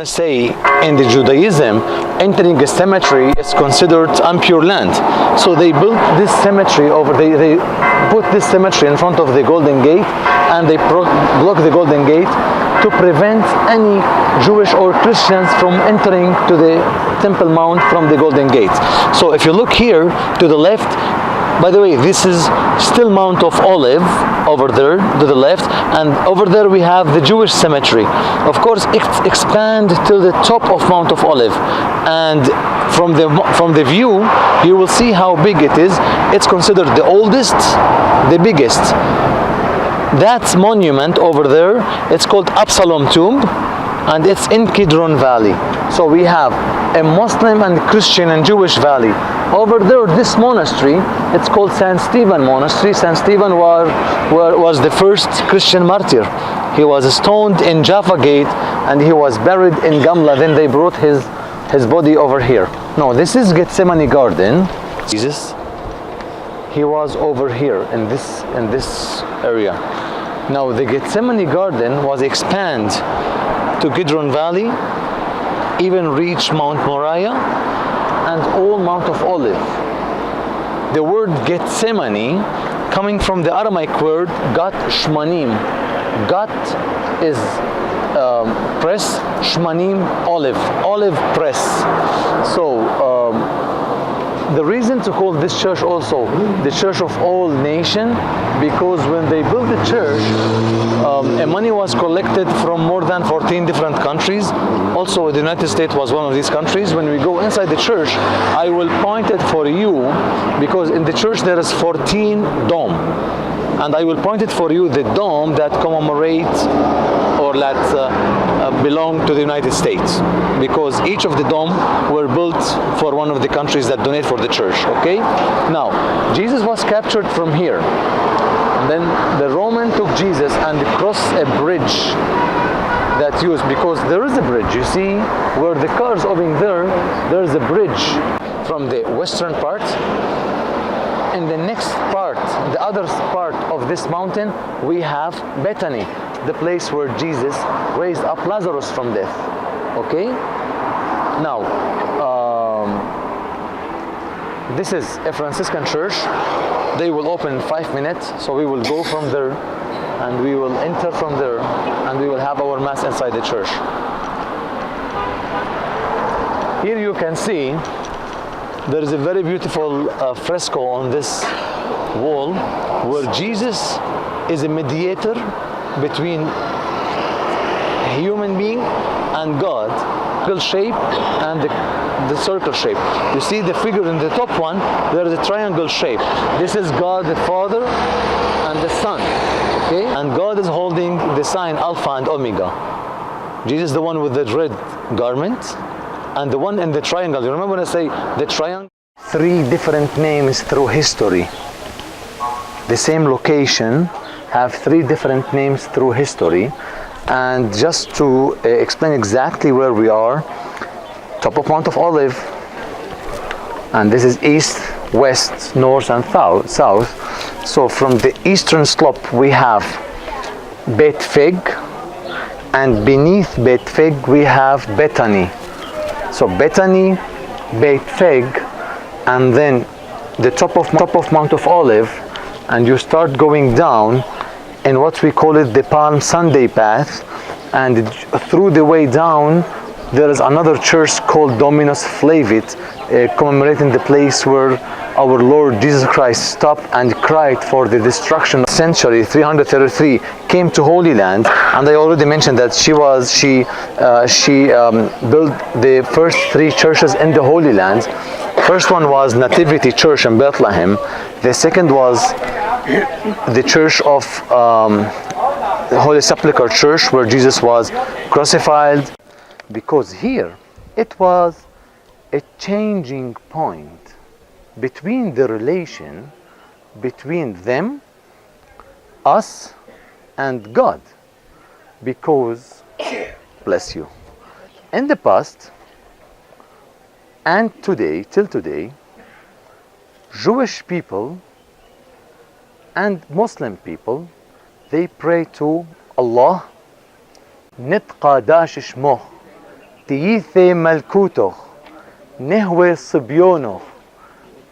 to say, in the Judaism, entering a cemetery is considered impure land. So they built this cemetery they put this cemetery in front of the Golden Gate, and they block the Golden Gate to prevent any Jewish or Christians from entering to the Temple Mount from the Golden Gate. So if you look here to the left, by the way, this is still Mt.of over there to the left, and over there we have the Jewish cemetery. Of course, expand till the top of Mt.of, and from the view you will see how big it is. It's considered the oldest, the biggest. That monument over there, it's called Absalom Tomb, and it's in Kidron Valley. So we have a Muslim and Christian and Jewish valley. Over there, this monastery, it's called St. Stephen Monastery. St. Stephen was the first Christian martyr. He was stoned in Jaffa Gate, and he was buried in Gamla. Then they brought his body over here. No, this is Gethsemane Garden. Jesus, he was over here in this area. Now the Gethsemane Garden was expanded to Kidron Valley, even reach Mount Moriah and all Mt.of. The word Gethsemane, coming from the Aramaic word Gat Shmanim. Gat is press, Shmanim olive press. So the reason to call this church also the Church of All Nation, because when they built the church, money was collected from more than 14 different countries. Also, the United States was one of these countries. When we go inside the church, I will point it for you, because in the church there is 14 dome, and I will point it for you, the dome that commemorates or that belong to the United States, because each of the dome were built for one of the countries that donate for the church. Okay, now Jesus was captured from here, and then the Roman took Jesus and crossed a bridge that used, because there is a bridge, you see where the cars over there is a bridge from the western part. In the next part, the other part of this mountain, we have Bethany, the place where Jesus raised up Lazarus from death. Okay? Now, this is a Franciscan church. They will open in 5 minutes, so we will go from there, and we will enter from there, and we will have our Mass inside the church. Here you can see there is a very beautiful fresco on this wall where Jesus is a mediator between a human being and God, triangle shape and the circle shape. You see the figure in the top one, there is a triangle shape. This is God the Father and the Son. Okay? And God is holding the sign Alpha and Omega. Jesus is the one with the red garment, and the one in the triangle. You remember when I say the triangle? 3 different names through history. The same location have 3 different names through history. And just to explain exactly where we are, top of Mt.of, and this is east, west, north and south. So from the eastern slope we have Beit Fig, and beneath Beit Fig we have Bethany. So Bethany, Beit Fig, and then the top of Mt.of, and you start going down in what we call it the Palm Sunday path, and through the way down there is another church called Dominus Flavit, commemorating the place where our Lord Jesus Christ stopped and cried for the destruction. Century 333 came to Holy Land, and I already mentioned that she built the first 3 churches in the Holy Land. First one was Nativity Church in Bethlehem. The second was the Church of the Holy Sepulchre Church, where Jesus was crucified, because here it was a changing point between the relation between them, us, and God. Because, bless you, in the past and today, till today, Jewish people and Muslim people, they pray to Allah, Nitqa Dash Shmoh, تييثي ملكوتو نهوي صبيونو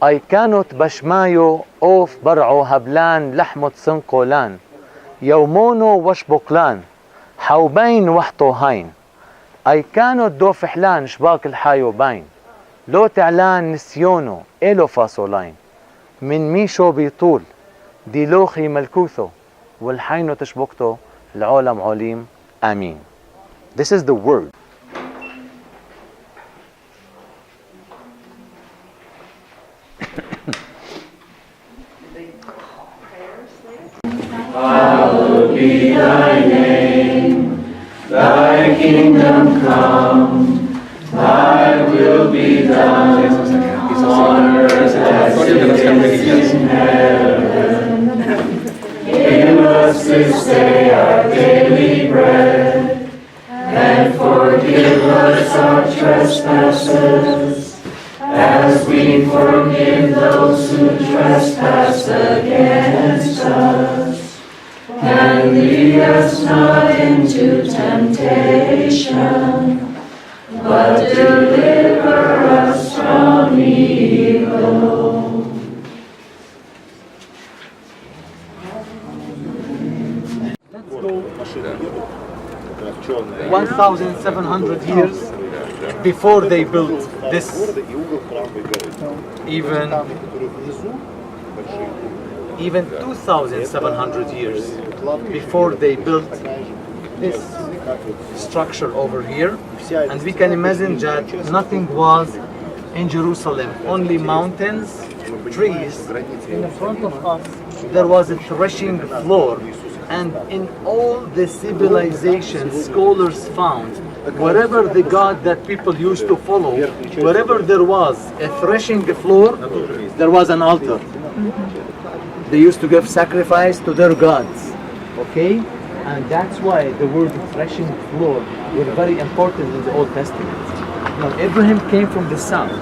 أي كانت بشمايو أوف برعو هبلان لحمة سنقولان يومونو وشبقلان حوبين وحطو هين أي كانت دو فحلان شباك الحايو باين لو تعلان نسيونو إلو فاصولين من ميشو بيطول دي لوخي ملكوثو والحينو تشبكتو العالم عليم آمين. This is the word. Hallowed be thy name, thy kingdom come, thy will be done on earth as it is in heaven. Give us this day our daily bread, and forgive us our trespasses, as we forgive those who trespass against us. And lead us not into temptation, but deliver us from evil. Let's go 1,700 years before they built this, even 2,700 years before they built this structure over here. And we can imagine that nothing was in Jerusalem, only mountains, trees. In the front of us there was a threshing floor, and in all the civilizations scholars found, wherever the god that people used to follow, wherever there was a threshing floor, there was an altar. They used to give sacrifice to their gods, okay? And that's why the word threshing floor was very important in the Old Testament. Now Abraham came from the south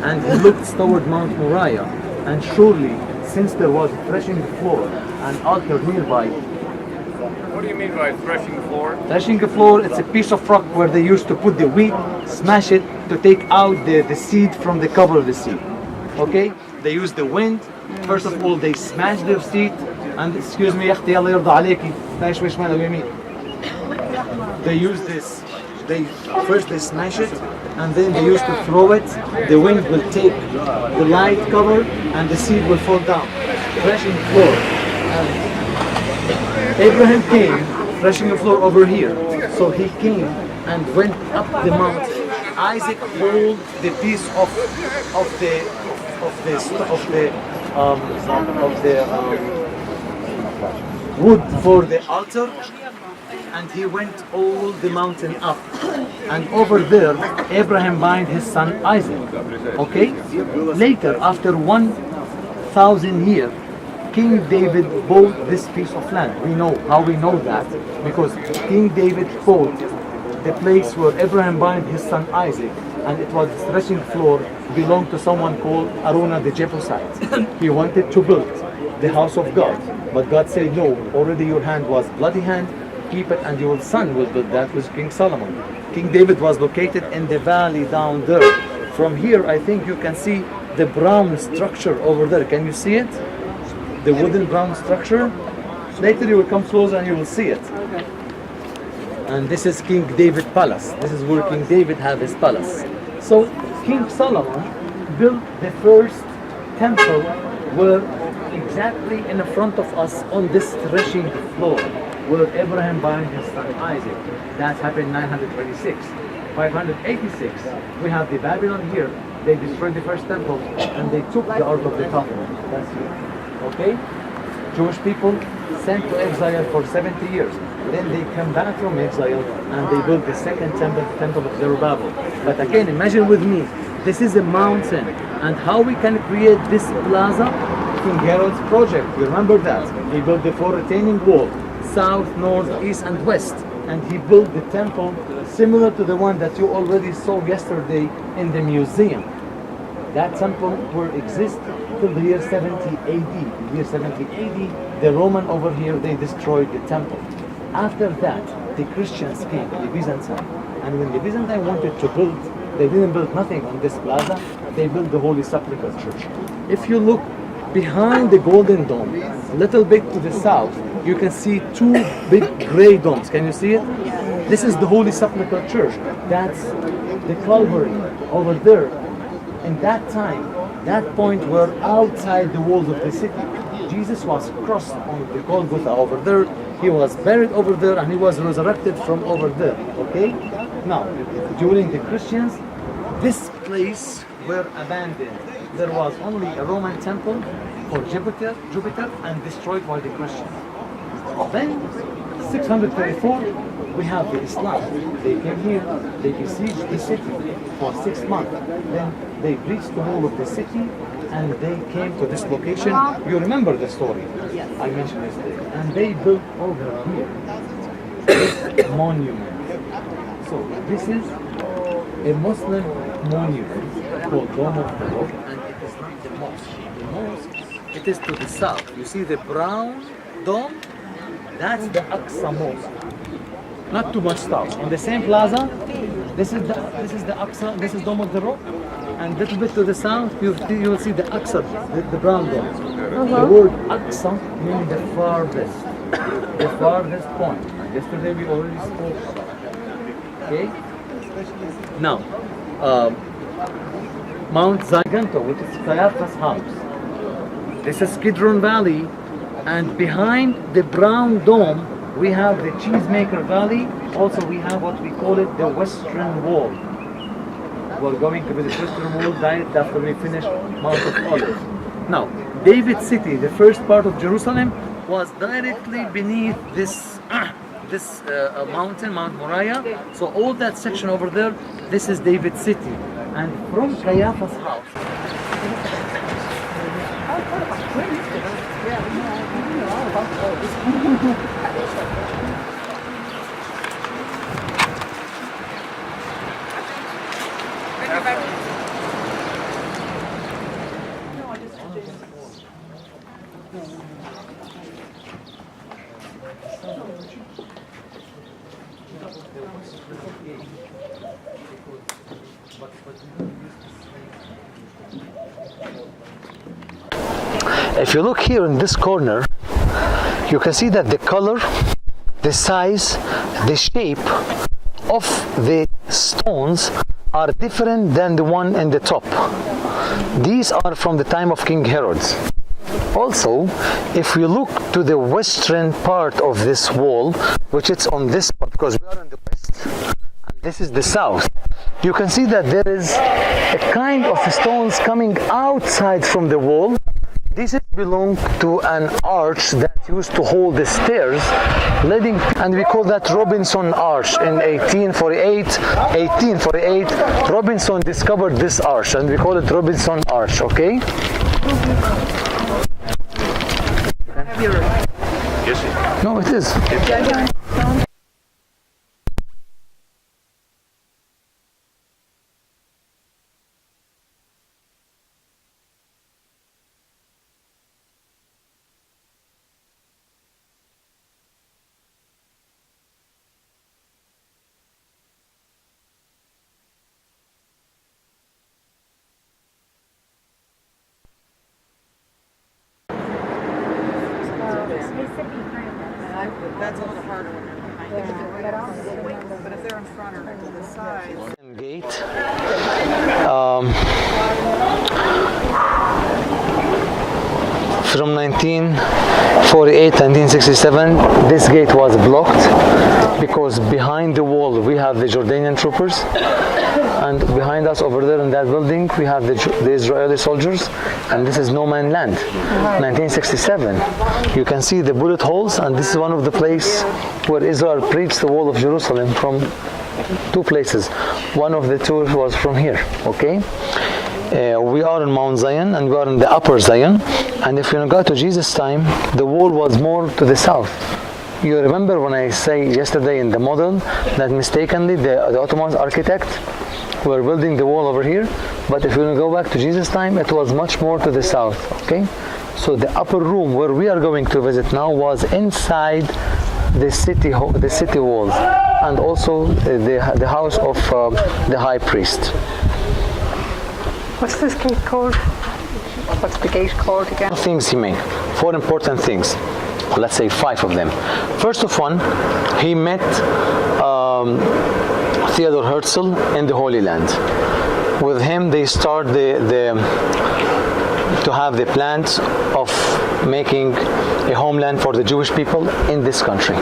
and he looked toward Mount Moriah, and surely since there was a threshing floor, an altar nearby. What do you mean by threshing floor? Threshing floor, it's a piece of rock where they used to put the wheat, smash it to take out the seed from the cover of the seed, okay? They use the wind. First of all, they smash their seed, and excuse me, يا أختي الله يرضى عليكي، تعالي شوي شمال أو يمين. They use this. First they smash it, and then they used to throw it. The wind will take the light cover, and the seed will fall down. Threshing floor. And Abraham came threshing the floor over here. So he came and went up the mountain. Isaac hold the piece of the wood for the altar, and he went all the mountain up, and over there Abraham bind his son Isaac, okay? Later, after 1,000 years, King David bought this piece of land. We know how we know that, because King David bought the place where Abraham bind his son Isaac, and it was the threshing floor belonged to someone called Aruna the Jebusite. He wanted to build the house of God, but God said no, already your hand was bloody hand, keep it and your son will build that, with King Solomon. King David was located in the valley down there. From here I think you can see the brown structure over there. Can you see it? The wooden brown structure. Later you will come closer and you will see it. And this is King David Palace. This is where King David have his palace. So King Solomon built the first temple where exactly in the front of us on this threshing floor where Abraham bind his son Isaac. That happened 926. 586, we have the Babylon here. They destroyed the first temple and they took the Ark of the Covenant. That's here. Okay? Jewish people sent to exile for 70 years. Then they come back from exile and they built the second temple, the Temple of Zerubbabel. But again, imagine with me, this is a mountain, and how we can create this plaza? King Herod's project, you remember that? He built the 4 retaining wall, south, north, east and west, and he built the temple similar to the one that you already saw yesterday in the museum. That temple will exist till the year 70 AD. In the year 70 AD, the Roman over here, they destroyed the temple. After that, the Christians came, the Byzantine. And when the Byzantine wanted to build, they didn't build nothing on this plaza, they built the Holy Sepulchre Church. If you look behind the Golden Dome, a little bit to the south, you can see two big gray domes. Can you see it? This is the Holy Sepulchre Church. That's the Calvary over there. In that time, that point were outside the walls of the city. Jesus was crossed on the Golgotha over there. He was buried over there, and he was resurrected from over there. Okay? Now, during the Christians, this place were abandoned. There was only a Roman temple for Jupiter, and destroyed by the Christians. Then, 634, we have the Islam. They came here, they besieged the city for 6 months. Then they breached the wall of the city, and they came to this location. You remember the story? Yes. I mentioned yesterday. And they built over here this monument. So this is a Muslim monument called Dome of the Rock, and it is not the mosque. The mosque, it is to the south. You see the brown dome? That's the Aqsa Mosque. Not too much stuff. On the same plaza, this is the Aqsa, this is Dome of the Rock, and a little bit to the south, you will see the Aqsa, the brown dome. The word Aqsa means the farthest point. And yesterday we already spoke about it. Okay? Now, Mount Zaganto, which is Caiaphas' house. This is Kidron Valley, and behind the brown dome, we have the Cheesemaker Valley. Also, we have what we call it the Western Wall. We're going to visit Western Wall right after we finish Mt.of. Now, David City, the first part of Jerusalem, was directly beneath this mountain, Mount Moriah. So all that section over there, this is David City. And from Caiaphas' house, if you look here in this corner, you can see that the color, the size, the shape of the stones are different than the one in the top. These are from the time of King Herod. Also, if we look to the western part of this wall, which is on this part, because we are in the west, and this is the south, you can see that there is a kind of stones coming outside from the wall. This belongs to an arch that used to hold the stairs leading, and we call that Robinson Arch. In 1848, Robinson discovered this arch, and we call it Robinson Arch, okay? Yes, No, it is. That's a little harder when they're behind it. But if they're in front or to the side. Gate. From 1948, 1967, this gate was blocked because behind the wall we have the Jordanian troopers, and behind us over there in that building we have the Israeli soldiers, and this is no man's land. 1967, you can see the bullet holes, and this is one of the places where Israel breached the wall of Jerusalem from two places. One of the two was from here, okay? We are in Mount Zion, and we are in the upper Zion, and if you go to Jesus' time, the wall was more to the south. You remember when I say yesterday in the model that mistakenly the Ottoman architect were building the wall over here, but if you go back to Jesus' time, it was much more to the south, okay? So the upper room where we are going to visit now was inside the city walls, and also the house of the high priest. What's this gate called? What's the gate called again? Things he made, 4 important things. Let's say 5 of them. First of one, he met Theodor Herzl in the Holy Land. With him, they start to have the plans of making a homeland for the Jewish people in this country,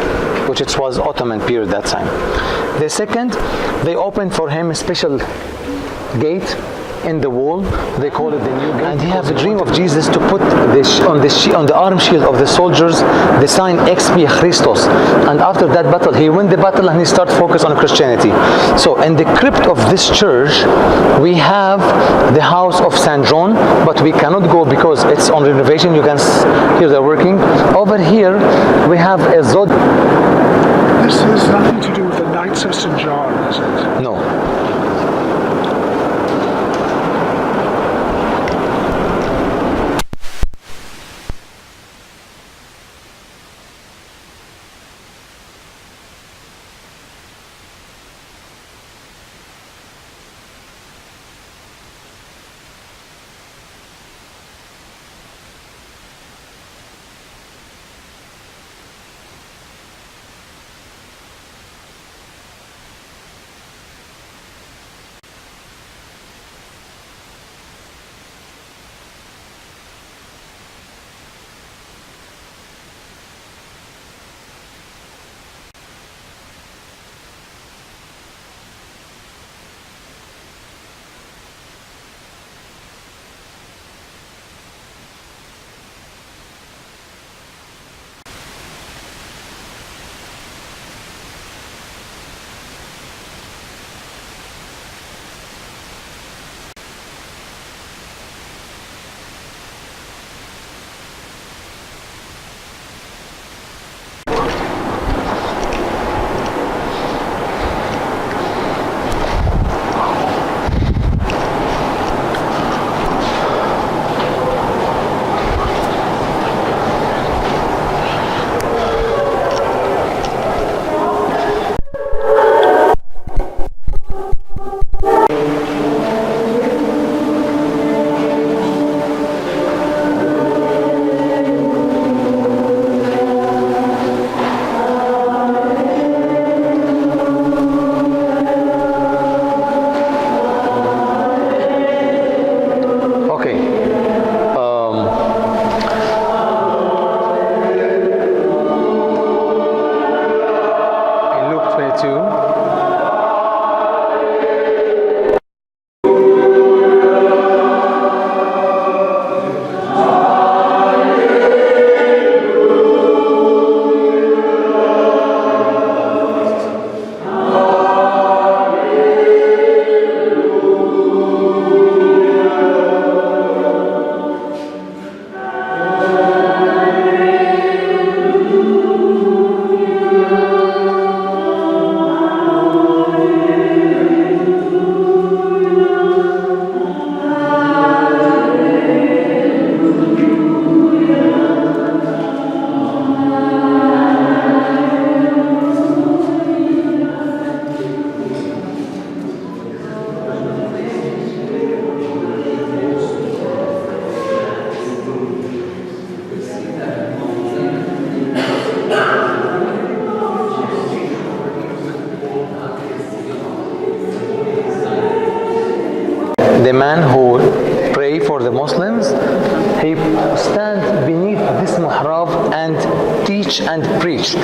which it was Ottoman period that time. The second, they opened for him a special gate in the wall. They call it the New Gate. And he has a dream of Jesus to put on the arm shield of the soldiers the sign XP Christos. And after that battle, he won the battle and he started focus on Christianity. So in the crypt of this church, we have the house of Saint John, but we cannot go because it's on renovation. You can hear they're working. Over here, we have a Zod. This has nothing to do with the Knights of St. John, is it? No. the man who pray for the Muslims, he stands beneath this mihrab and teach and preached.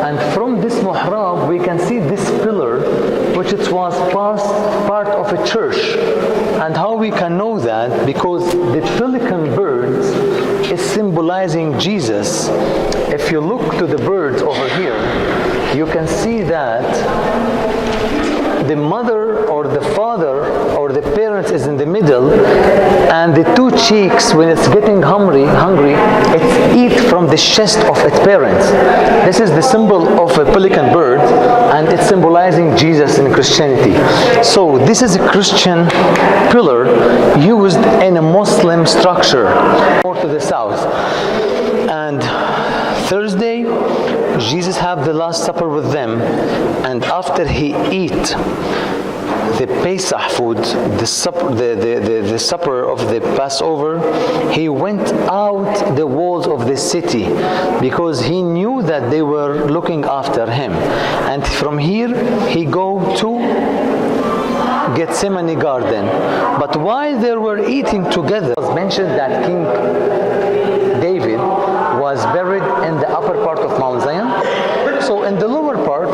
And from this mihrab we can see this pillar, which it was part of a church. And how we can know that? Because the pelican birds is symbolizing Jesus. If you look to the birds over here, you can see that the mother or the father or the parents is in the middle, and the two cheeks, when it's getting hungry, it's eat from the chest of its parents. This is the symbol of a pelican bird, and it's symbolizing Jesus in Christianity. So this is a Christian pillar used in a Muslim structure more to the south. And Thursday Jesus had the Last Supper with them, and after he eat the Pesach food, the supper of the Passover, he went out the walls of the city because he knew that they were looking after him. And from here, he go to Gethsemane garden. But while they were eating together, it was mentioned that King David was buried in the upper part of Mount Zion. So in the lower part,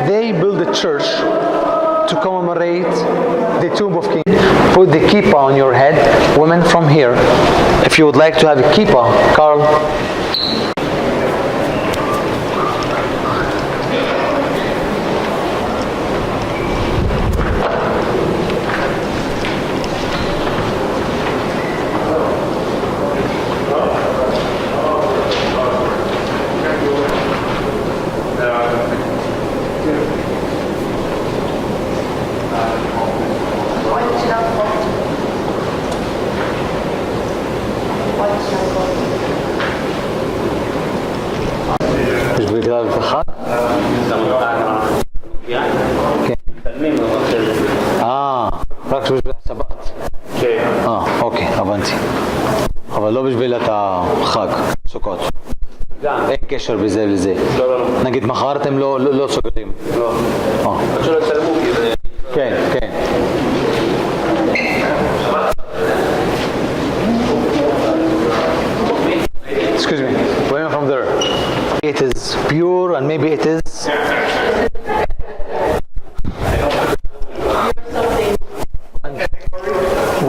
they built a church to commemorate the tomb of King. Put the kippah on your head. Women from here, if you would like to have a kippah, Carl. רק בשביל השבת. כן. אוקיי, הבנתי. אבל לא בשביל החג, סוכות. גם. אין קשר בזה לזה. לא. נגיד מחר אתם לא סוגרים. לא. רק שלא יצלמו כי זה... כן. Excuse me, going from there. It is pure and maybe it is...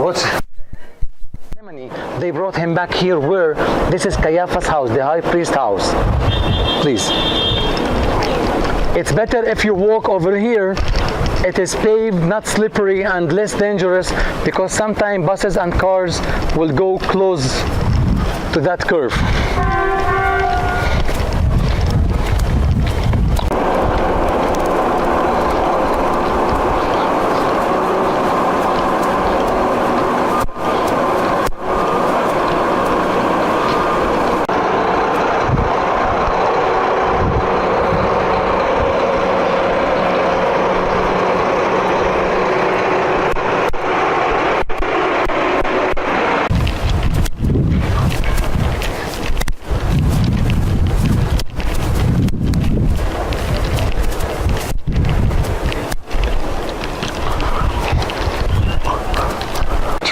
What? They brought him back here where this is Caiaphas' house, the high priest's house. Please. It's better if you walk over here. It is paved, not slippery and less dangerous because sometimes buses and cars will go close to that curve.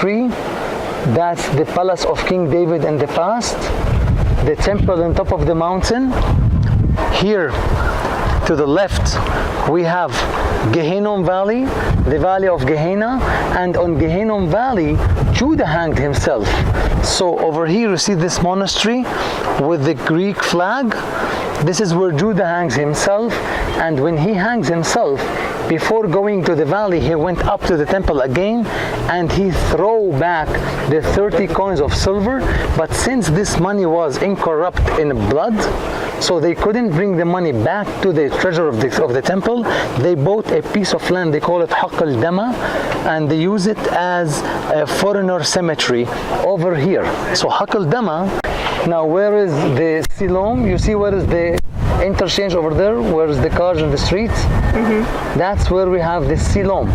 3, that's the palace of King David in the past, the temple on top of the mountain. Here to the left we have Gehinnom Valley, the valley of Gehenna, and on Gehinnom Valley Judah hanged himself. So over here you see this monastery with the Greek flag. This is where Judah hangs himself, and when he hangs himself, before going to the valley, he went up to the temple again and he threw back the 30 coins of silver. But since this money was incorrupt in blood, so they couldn't bring the money back to the treasure of the temple, they bought a piece of land, they call it Haqq al-Dama, and they use it as a foreigner cemetery over here. So Haqq al-Dama, now where is the Siloam? You see where is the interchange over there, where is the cars in the streets? That's where we have the Siloam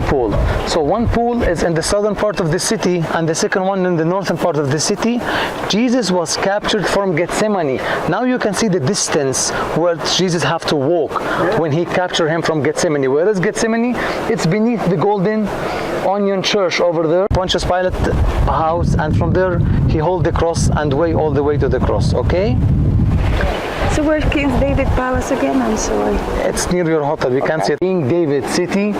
pool. So one pool is in the southern part of the city and the second one in the northern part of the city. Jesus was captured from Gethsemane. Now you can see the distance where Jesus have to walk when he captured him from Gethsemane. Where is Gethsemane? It's beneath the Golden Onion Church over there, Pontius Pilate's house, and from there he hold the cross and way all the way to the cross. Okay? So where's King David Palace again? I'm sorry. It's near your hotel. We can see King David city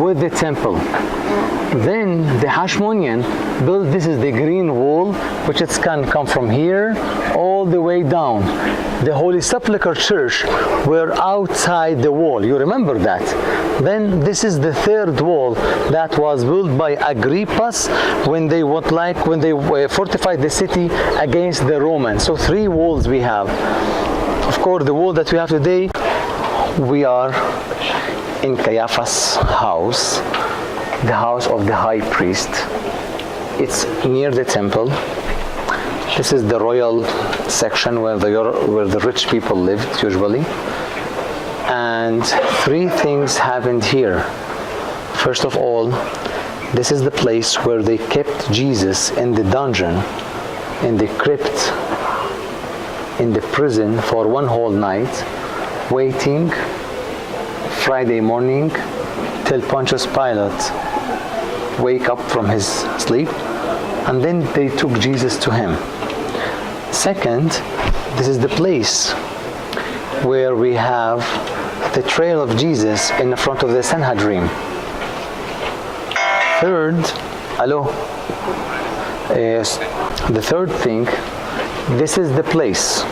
with the temple. Then the Hashmonean built, this is the green wall, which it can come from here all the way down. The Holy Sepulchre Church were outside the wall. You remember that? Then this is the third wall that was built by Agrippas when they fortified the city against the Romans. So 3 walls we have. Of course, the wall that we have today, we are in Caiaphas' house, the house of the high priest. It's near the temple. This is the royal section where the rich people lived usually. And three things happened here. First of all, this is the place where they kept Jesus in the dungeon, in the crypt, in the prison for one whole night, waiting Friday morning till Pontius Pilate wake up from his sleep, and then they took Jesus to him. Second, this is the place where we have the trail of Jesus in the front of the Sanhedrin. Third, the third thing, this is the place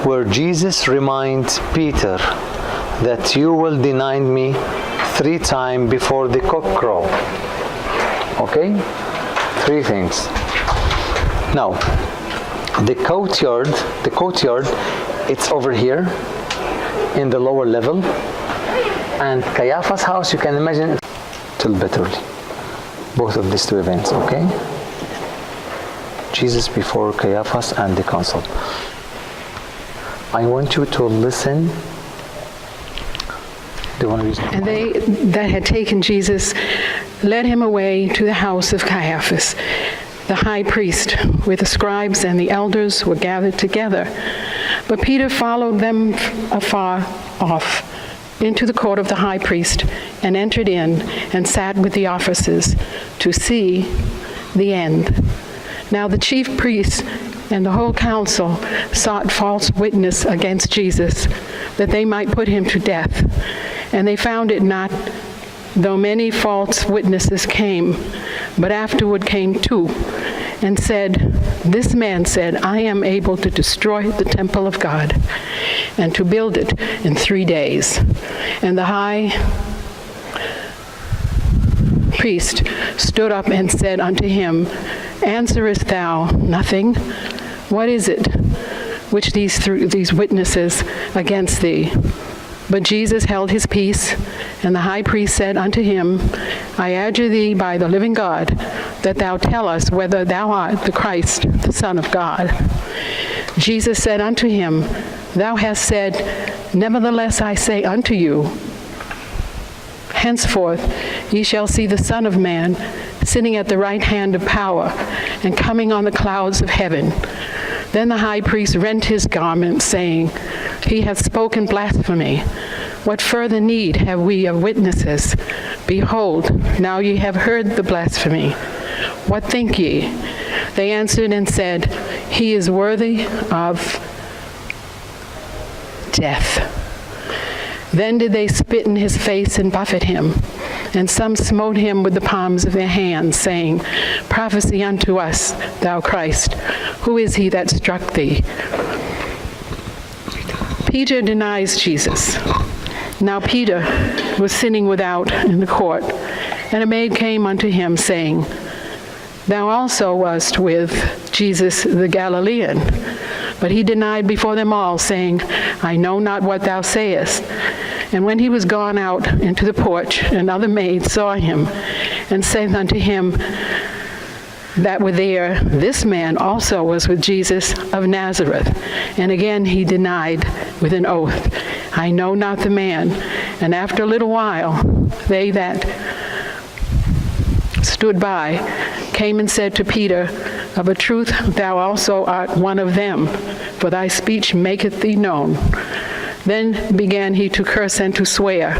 where Jesus reminds Peter that you will deny me 3 times before the cock crow. Okay? 3 things. Now, the courtyard, it's over here in the lower level, and Caiaphas' house, you can imagine, till bitterly. Both of these 2 events, okay? Jesus before Caiaphas and the council. I want you to listen. And they that had taken Jesus led him away to the house of Caiaphas, the high priest, where the scribes and the elders were gathered together. But Peter followed them afar off into the court of the high priest and entered in and sat with the officers to see the end. Now the chief priests and the whole council sought false witness against Jesus, that they might put him to death. And they found it not, though many false witnesses came. But afterward came 2, and said, this man said, I am able to destroy the temple of God, and to build it in 3 days. And the high priest stood up and said unto him, answerest thou nothing? What is it which these witnesses against thee? But Jesus held his peace, and the high priest said unto him, I adjure thee by the living God, that thou tell us whether thou art the Christ, the Son of God. Jesus said unto him, thou hast said, nevertheless I say unto you, henceforth ye shall see the Son of Man sitting at the right hand of power, and coming on the clouds of heaven. Then the high priest rent his garment, saying, he hath spoken blasphemy. What further need have we of witnesses? Behold, now ye have heard the blasphemy. What think ye? They answered and said, he is worthy of death. Then did they spit in his face and buffet him. And some smote him with the palms of their hands, saying, prophesy unto us, thou Christ. Who is he that struck thee? Peter denies Jesus. Now Peter was sitting without in the court, and a maid came unto him, saying, thou also wast with Jesus the Galilean. But he denied before them all, saying, I know not what thou sayest. And when he was gone out into the porch, another maid saw him, and said unto him that were there, this man also was with Jesus of Nazareth. And again he denied with an oath, I know not the man. And after a little while, they that stood by came and said to Peter, of a truth thou also art one of them, for thy speech maketh thee known. Then began he to curse and to swear,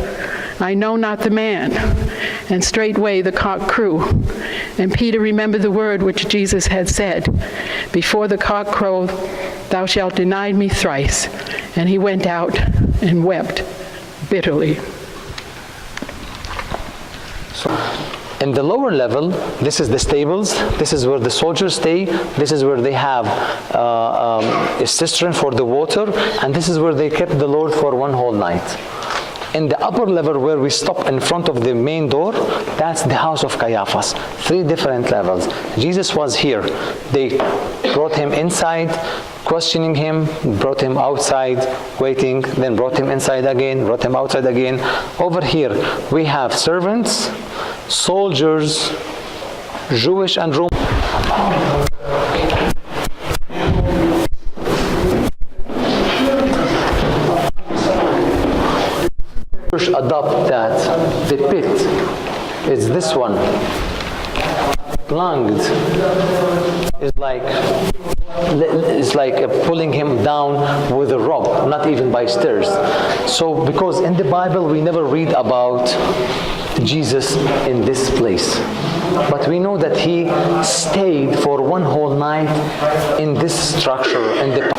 I know not the man. And straightway the cock crew. And Peter remembered the word which Jesus had said, before the cock crow, thou shalt deny me thrice. And he went out and wept bitterly. In the lower level, this is the stables. This is where the soldiers stay. This is where they have a cistern for the water. And this is where they kept the Lord for one whole night. In the upper level where we stop in front of the main door, that's the house of Caiaphas. 3 different levels. Jesus was here. They brought him inside, questioning him, brought him outside, waiting, then brought him inside again, brought him outside again. Over here, we have servants, soldiers, Jewish and Roman. up that the pit is this one, plunged, is like pulling him down with a rope, not even by stairs. So because in the Bible we never read about Jesus in this place, but we know that he stayed for one whole night in this structure in the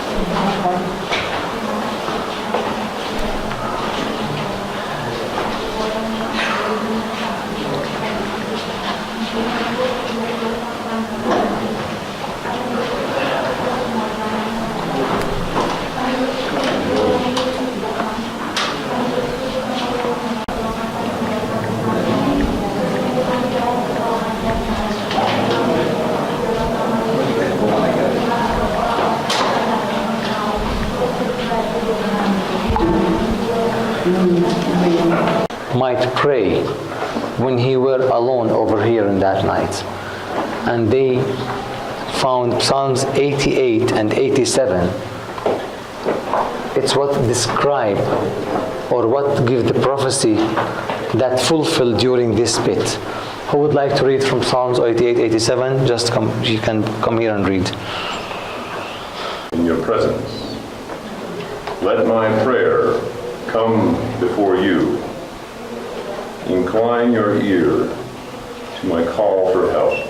might pray when he were alone over here in that night. And they found Psalms 88 and 87. It's what describe or what give the prophecy that fulfilled during this pit. Who would like to read from Psalms 88, 87? Just come, you can come here and read. In your presence, let my prayer come before you. Incline your ear to my call for help.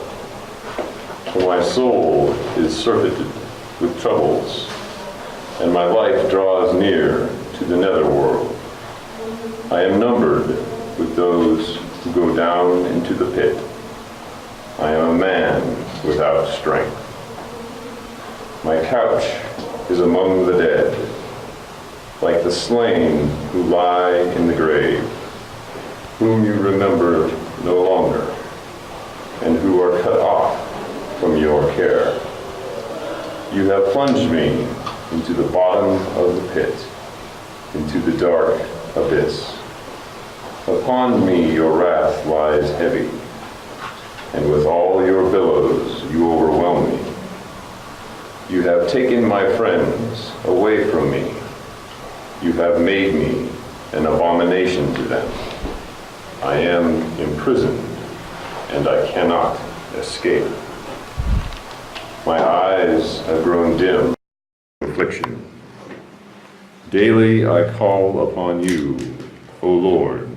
For my soul is surfeited with troubles, and my life draws near to the netherworld. I am numbered with those who go down into the pit. I am a man without strength. My couch is among the dead, like the slain who lie in the grave, whom you remember no longer, and who are cut off from your care. You have plunged me into the bottom of the pit, into the dark abyss. Upon me your wrath lies heavy, and with all your billows you overwhelm me. You have taken my friends away from me. You have made me an abomination to them. I am imprisoned, and I cannot escape. My eyes have grown dim with affliction. Daily I call upon you, O Lord.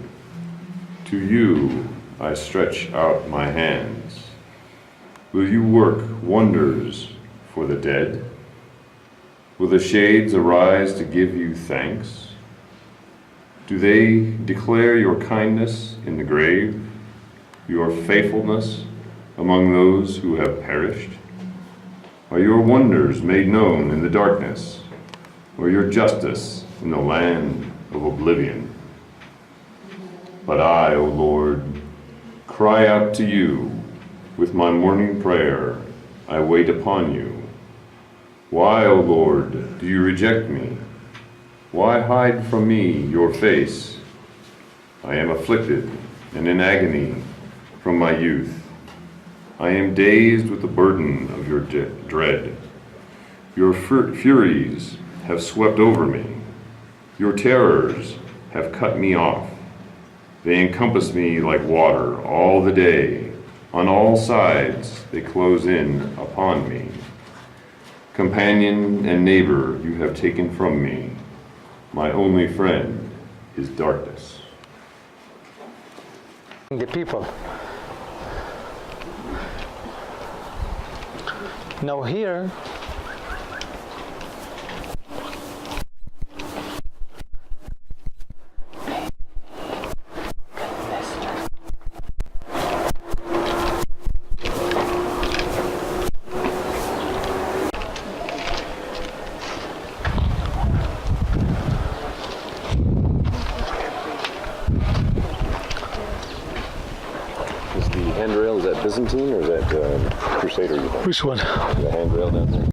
To you I stretch out my hands. Will you work wonders for the dead? Will the shades arise to give you thanks? Do they declare your kindness in the grave, your faithfulness among those who have perished? Are your wonders made known in the darkness, or your justice in the land of oblivion? But I, O Lord, cry out to you with my morning prayer. I wait upon you. Why, O Lord, do you reject me? Why hide from me your face? I am afflicted and in agony from my youth. I am dazed with the burden of your dread. Your furies have swept over me. Your terrors have cut me off. They encompass me like water all the day. On all sides they close in upon me. Companion and neighbor you have taken from me. My only friend is darkness. The people. Now here, Is the handrail, is that Byzantine or is that Crusader? You think? Which one? The handrail down there?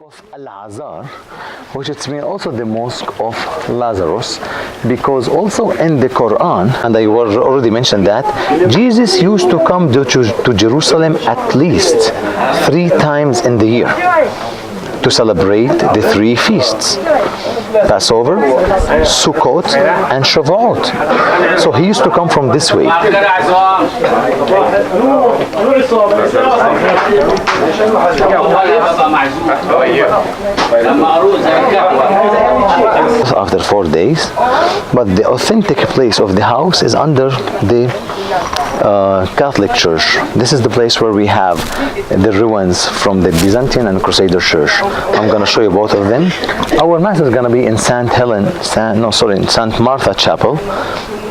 Of Al-Azhar, which it's mean also the mosque of Lazarus, because also in the Quran, and I already mentioned that, Jesus used to come to Jerusalem at least 3 times in the year to celebrate the 3 feasts: Passover, Sukkot, and Shavuot. So he used to come from this way. After 4 days, but the authentic place of the house is under the Catholic Church. This is the place where we have the ruins from the Byzantine and Crusader Church. I'm going to show you both of them. Our mass is going to be in in St. Martha Chapel,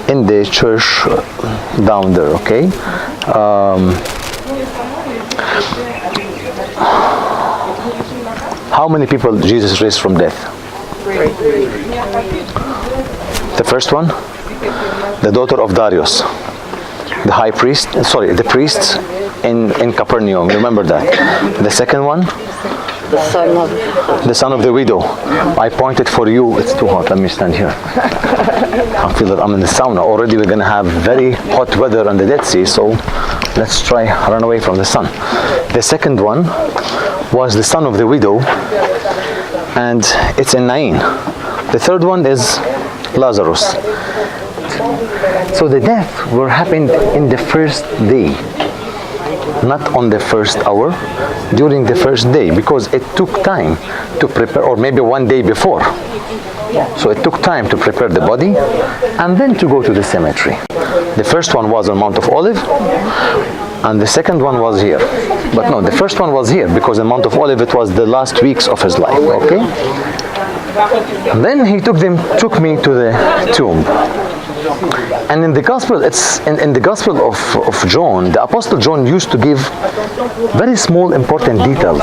in the church down there. Okay. How many people Jesus raised from death? 3. The first one, the daughter of Darius, the high priest, the priests in Capernaum. Remember that. The second one, the son of the widow. I pointed for you. It's too hot. Let me stand here. I feel that I'm in the sauna. Already we're going to have very hot weather on the Dead Sea, so let's try run away from the sun. The second one was the son of the widow, and it's in Nain. The third one is Lazarus. So the death happened in the first day, not on the first hour, during the first day, because it took time to prepare, or maybe 1 day before. So it took time to prepare the body and then to go to the cemetery. The first one was on Mt.of, and the second one was here. But no, the first one was here because in Mt.of it was the last weeks of his life. Okay. And then he took me to the tomb. And in the gospel, it's in the gospel of John, the apostle John used to give very small important details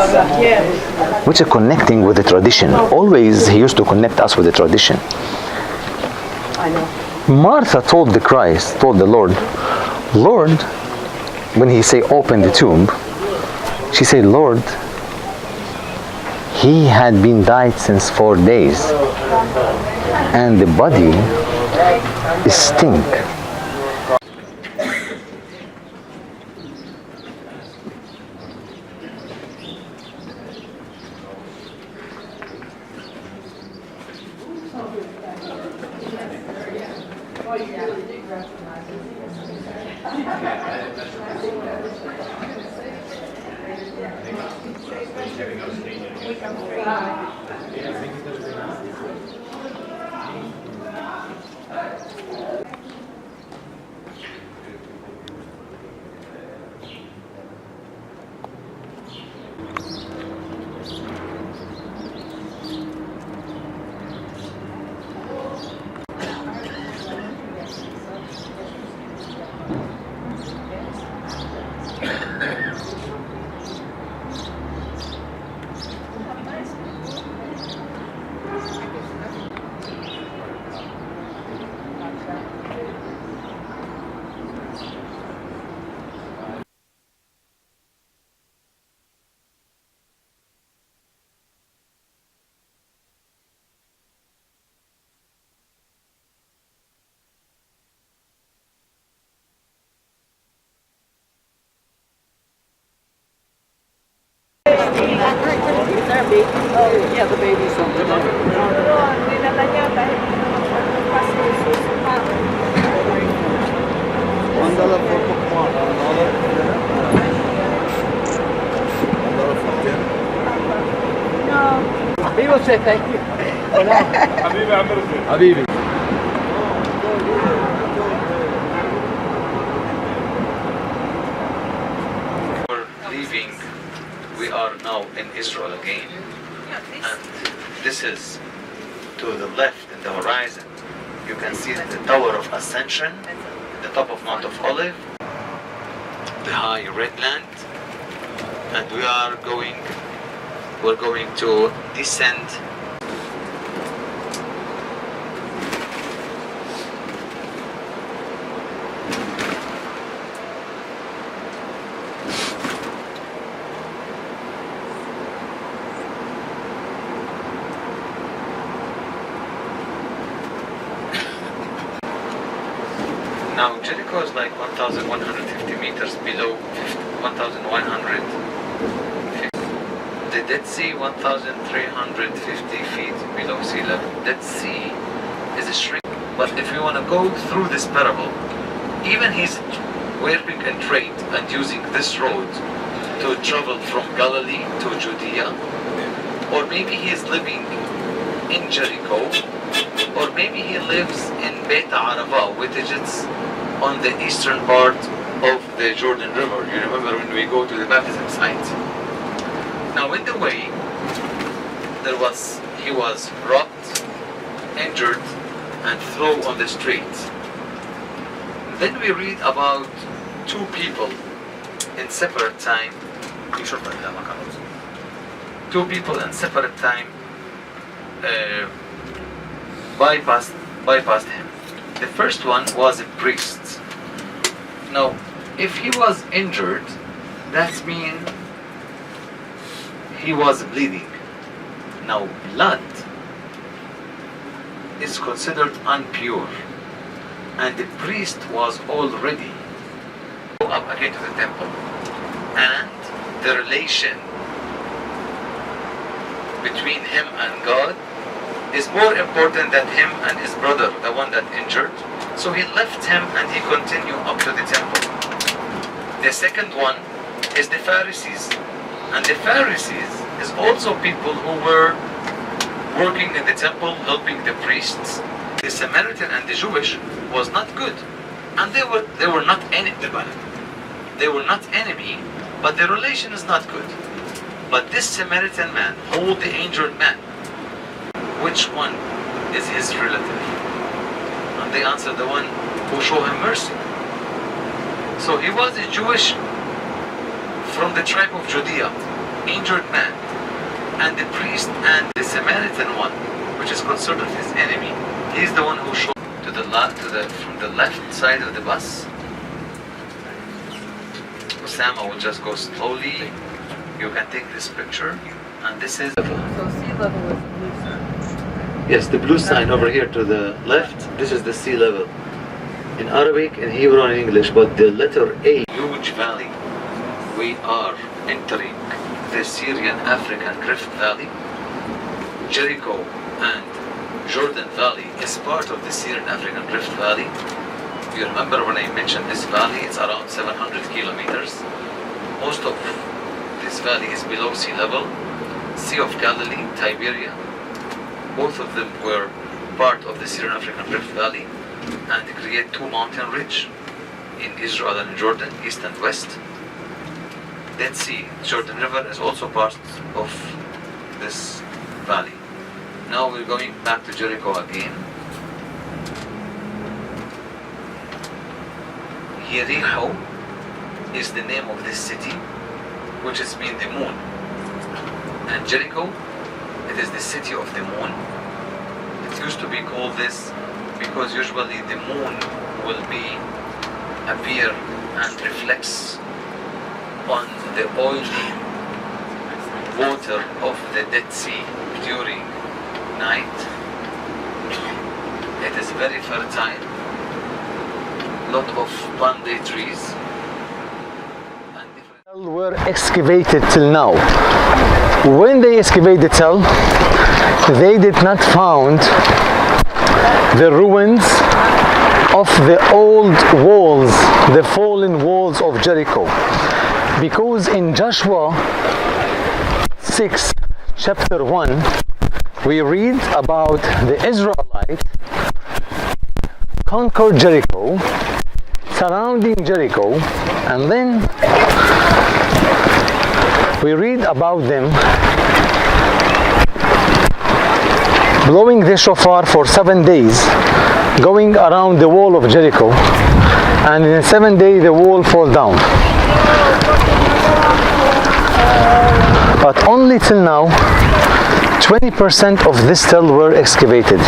which are connecting with the tradition. Always he used to connect us with the tradition. Martha told the Lord, when he say open the tomb, she said, Lord, he had been died since 4 days and the body stink. Yeah, the baby's over there. He will say thank you. Habibi. We're leaving. We are now in Israel again, and this is to the left in the horizon. You can see the Tower of Ascension, the top of Mt.of. the high red land, and we're going to descend. Now Jericho is like 1,150 meters below 1,100. The Dead Sea 1,350 feet below sea level. Dead Sea is a shrink. But if you want to go through this parable, even he's working and trade and using this road to travel from Galilee to Judea, or maybe he's living in Jericho, or maybe he lives in Beit Arava, which is on the eastern part of the Jordan River. You remember when we go to the baptism site? Now in the way, he was robbed, injured, and thrown on the street. Then we read about two people in separate time. Two people in separate time bypassed him. The first one was a priest. Now, if he was injured, that means he was bleeding. Now, blood is considered impure, and the priest was already go up again to the temple, and the relation between him and God is more important than him and his brother, the one that injured. So he left him and he continued up to the temple. The second one is the Pharisees. And the Pharisees is also people who were working in the temple, helping the priests. The Samaritan and the Jewish was not good. And they were not they were not enemy, but the relation is not good. But this Samaritan man, hold the injured man, which one is his relative? And they answered, the one who showed him mercy. So he was a Jewish from the tribe of Judea, injured man, and the priest and the Samaritan one, which is considered his enemy, he's the one who showed from the left side of the bus. Osama will just go slowly. You can take this picture, and this is. So sea level is the blue sign. Yes, the blue sign over here to the left, this is the sea level. In Arabic, in Hebrew, and English, but the letter A, huge valley. We are entering the Syrian African Rift Valley. Jericho and Jordan Valley is part of the Syrian African Rift Valley. You remember when I mentioned this valley, it's around 700 kilometers. Most of this valley is below sea level. Sea of Galilee, Tiberia, both of them were part of the Syrian African Rift Valley, and they create two mountain ridges in Israel and Jordan, east and west. Dead Sea, Jordan River is also part of this valley. Now we're going back to Jericho again. Jericho is the name of this city, which is mean the moon. And Jericho, it is the city of the moon. It used to be called this because usually the moon will appear and reflects on the oily water of the Dead Sea during night. It is very fertile, lot of palm trees. Were excavated till now. When they excavated the cell, they did not found the ruins of the old walls, the fallen walls of Jericho. Because in Joshua 6, chapter 1, we read about the Israelites conquered Jericho, surrounding Jericho, and then we read about them blowing the shofar for 7 days, going around the wall of Jericho, and in the 7th day the wall fall down. But only till now, 20% of this still were excavated.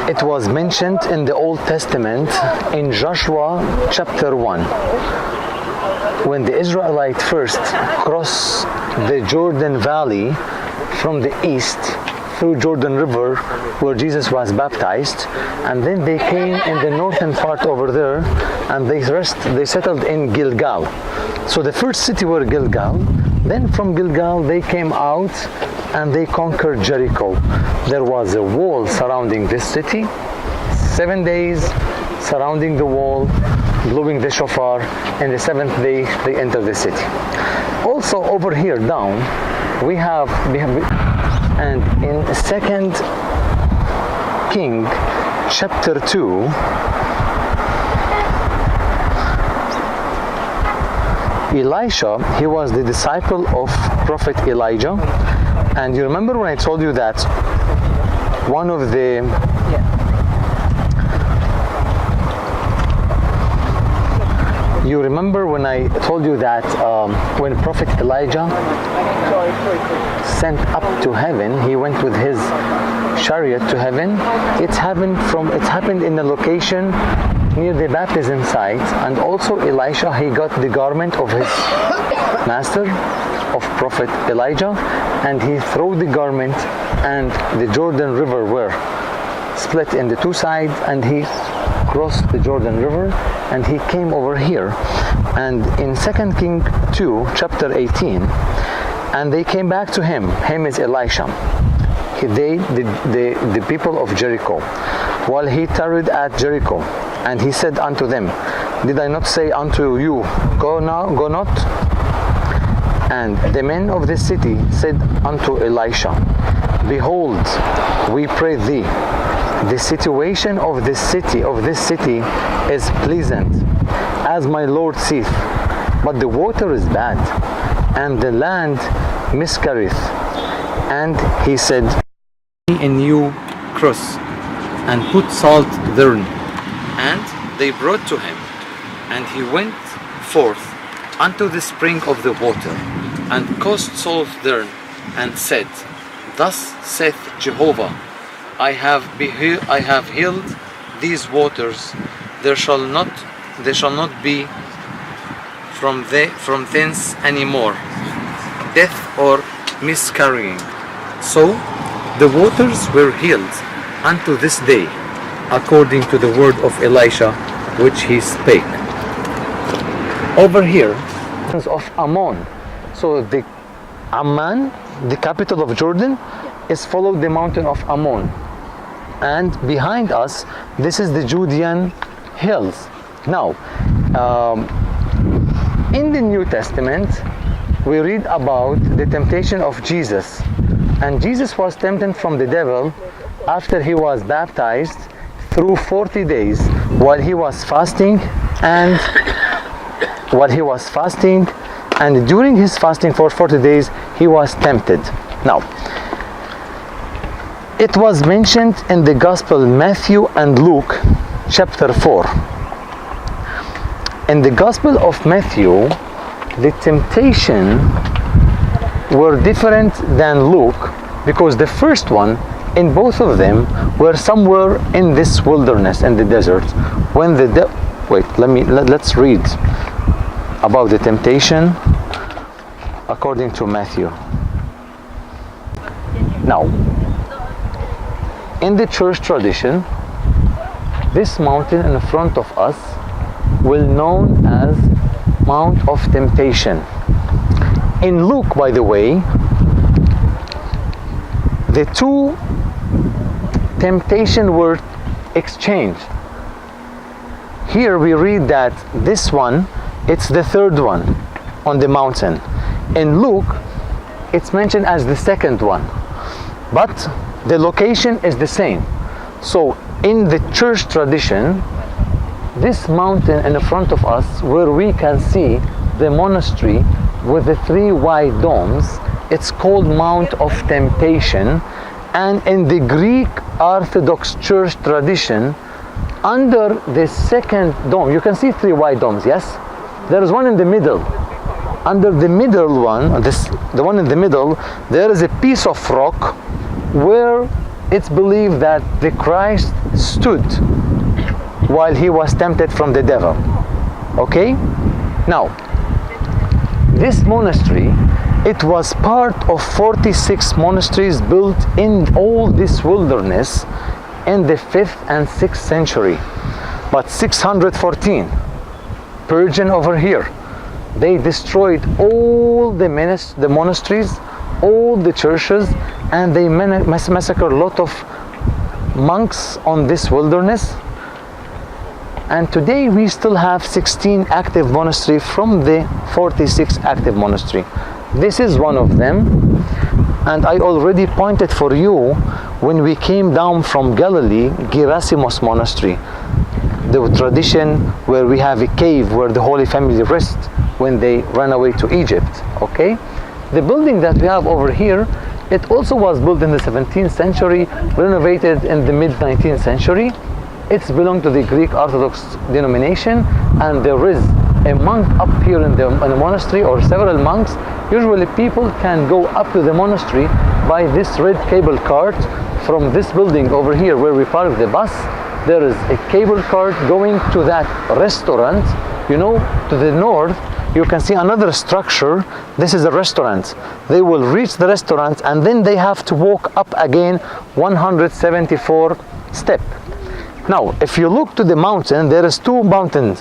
It was mentioned in the Old Testament in Joshua chapter 1. When the Israelites first crossed the Jordan Valley from the east through Jordan River where Jesus was baptized, and then they came in the northern part over there and they settled in Gilgal. So the first city were Gilgal. Then from Gilgal they came out and they conquered Jericho. There was a wall surrounding this city, 7 days surrounding the wall, blowing the shofar, and the seventh day they entered the city. Also over here down we have and in 2 King chapter 2 Elisha, he was the disciple of Prophet Elijah, and you remember when I told you that one of the you remember when I told you that when Prophet Elijah sent up to heaven, he went with his chariot to heaven. It happened in a location near the baptism site, and also Elisha, he got the garment of his master, of Prophet Elijah, and he threw the garment, and the Jordan River were split in the two sides, and he crossed the Jordan River, and he came over here. And in 2 King 2 chapter 18, and they came back to him is Elisha, the people of Jericho, while he tarried at Jericho, and he said unto them, did I not say unto you, go not? And the men of this city said unto Elisha, behold, we pray thee, the situation of this city is pleasant, as my Lord seeth, but the water is bad, and the land miscarrieth. And he said, a new cross, and put salt therein. And they brought to him, and he went forth unto the spring of the water, and cast salt therein, and said, thus saith Jehovah, I have healed these waters, there shall not be from thence any more death or miscarrying. So the waters were healed unto this day, according to the word of Elisha which he spake. Over here of Ammon. So the Amman, the capital of Jordan, is followed the mountain of Ammon, and behind us this is the Judean hills. Now in the New Testament we read about the temptation of Jesus, and Jesus was tempted from the devil after he was baptized through 40 days while he was fasting, and during his fasting for 40 days he was tempted. Now it was mentioned in the Gospel Matthew and Luke chapter 4. In the Gospel of Matthew, the temptation were different than Luke, because the first one in both of them were somewhere in this wilderness, in the desert, when let's read about the temptation according to Matthew. Now, in the church tradition, this mountain in front of us will known as Mount of Temptation. In Luke, by the way, the two temptations were exchanged. Here we read that this one, it's the third one on the mountain. In Luke, it's mentioned as the second one, but the location is the same. So in the church tradition, this mountain in front of us, where we can see the monastery with the three wide domes, it's called Mount of Temptation. And in the Greek Orthodox Church tradition, under the second dome, you can see 3 white domes, yes? There is one in the middle. Under the middle one, the one in the middle, there is a piece of rock where it's believed that the Christ stood while he was tempted from the devil. Okay? Now, this monastery, it was part of 46 monasteries built in all this wilderness in the 5th and 6th century. But 614, Persian over here, they destroyed all the monasteries, all the churches, and they massacred a lot of monks on this wilderness. And today we still have 16 active monasteries from the 46 active monastery. This is one of them, and I already pointed for you when we came down from Galilee, Gerasimos Monastery, the tradition where we have a cave where the Holy Family rest when they ran away to Egypt. Okay, the building that we have over here, it also was built in the 17th century, renovated in the mid 19th century. It's belonged to the Greek Orthodox denomination, and there is a monk up here in the monastery, or several monks. Usually people can go up to the monastery by this red cable cart from this building over here where we park the bus. There is a cable cart going to that restaurant. You know, to the north you can see another structure. This is a restaurant. They will reach the restaurant and then they have to walk up again 174 steps. Now, if you look to the mountain, there is 2 mountains,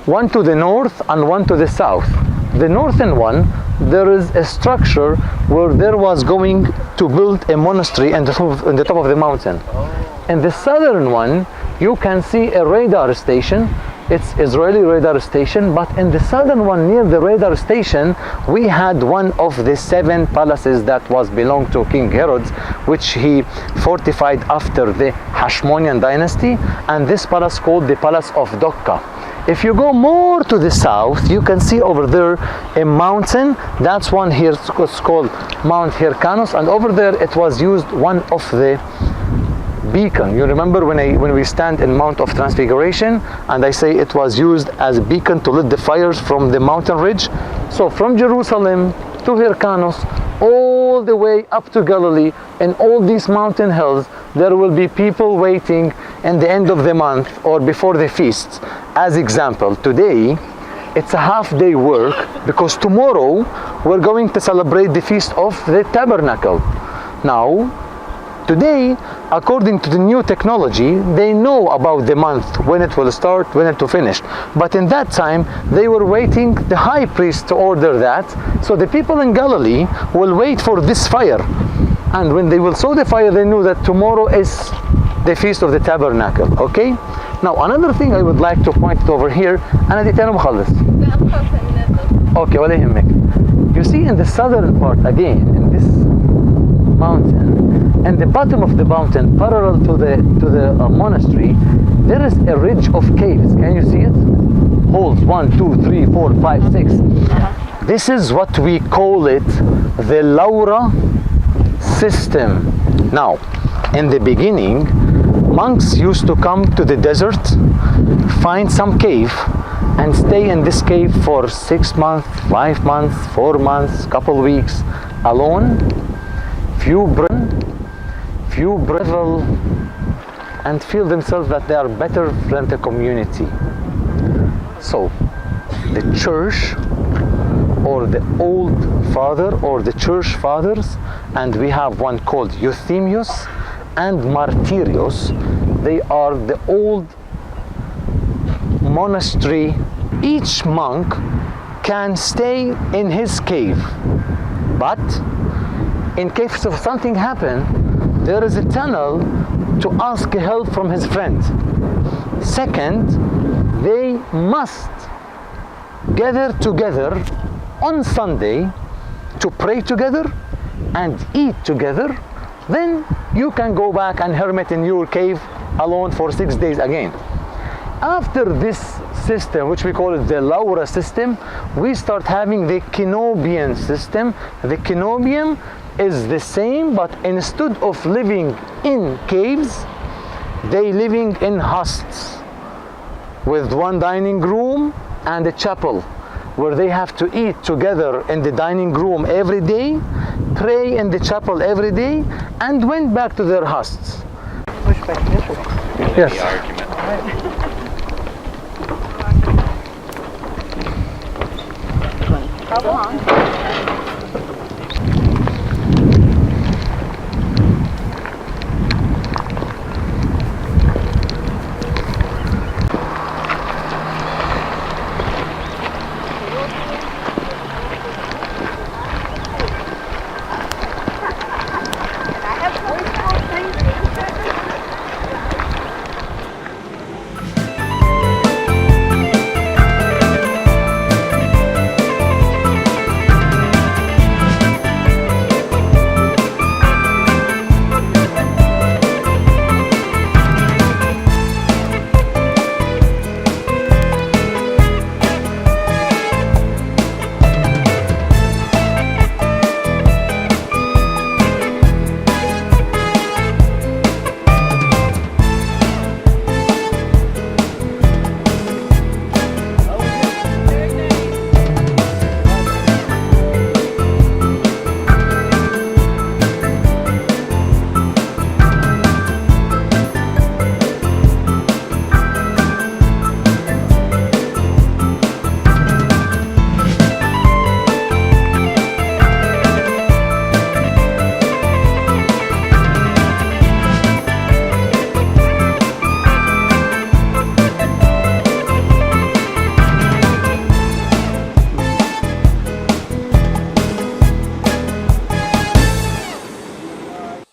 one to the north and one to the south. The northern one, there is a structure where there was going to build a monastery on the top of the mountain. In the southern one, you can see a radar station. It's Israeli radar station, but in the southern one near the radar station, we had one of the 7 palaces that was belonged to King Herod, which he fortified after the Hashmonean dynasty, and this palace called the Palace of Dokka. If you go more to the south, you can see over there a mountain. That's one here, it's called Mount Hyrcanos, and over there it was used one of the beacon. You remember when we stand in Mount of Transfiguration, and I say it was used as a beacon to lit the fires from the mountain ridge. So from Jerusalem to Hyrcanos, all the way up to Galilee, in all these mountain hills, there will be people waiting in the end of the month or before the feasts. As example, today it's a half-day work because tomorrow we're going to celebrate the Feast of the Tabernacle. Now, today, according to the new technology, they know about the month, when it will start, when it will finish. But in that time, they were waiting the high priest to order that. So the people in Galilee will wait for this fire. And when they will saw the fire, they knew that tomorrow is the Feast of the Tabernacle. Okay? Now, another thing I would like to point over here, okay, ولا يهمك. You see in the southern part again, in this mountain, and the bottom of the mountain, parallel to the monastery, there is a ridge of caves. Can you see it? Holes 1, 2, 3, 4, 5, 6. This is what we call it the Laura system. Now, in the beginning, monks used to come to the desert, find some cave, and stay in this cave for 6 months, 5 months, 4 months, couple weeks, alone. Few revel and feel themselves that they are better than the community. So the church, or the old father, or the church fathers, and we have one called Euthemius and Martyrios, they are the old monastery. Each monk can stay in his cave, but in case of something happen, there is a tunnel to ask help from his friend. Second, they must gather together on Sunday to pray together and eat together. Then you can go back and hermit in your cave alone for 6 days again. After this system, which we call it the Laura system, we start having the Kenobian system. The Kenobian is the same, but instead of living in caves, They living in hosts with one dining room and a chapel where they have to eat together in the dining room every day, pray in the chapel every day, and went back to their hosts. Yes. How long?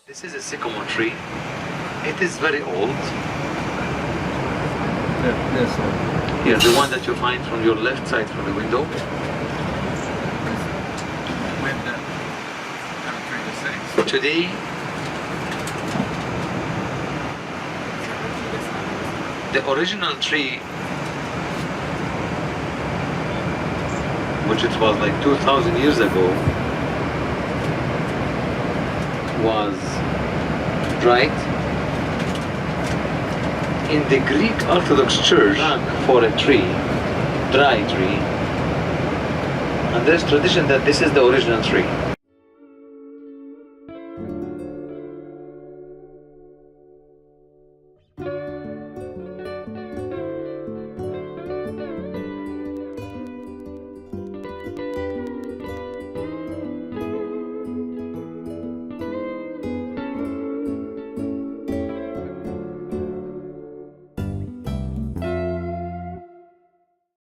This is a sycamore tree. It is very old. This one. Yeah, the one that you find from your left side from the window. When the kind of tree the same. Today, the original tree, which it was like 2,000 years ago, was right in the Greek Orthodox Church for a tree, dry tree, and there's tradition that this is the original tree.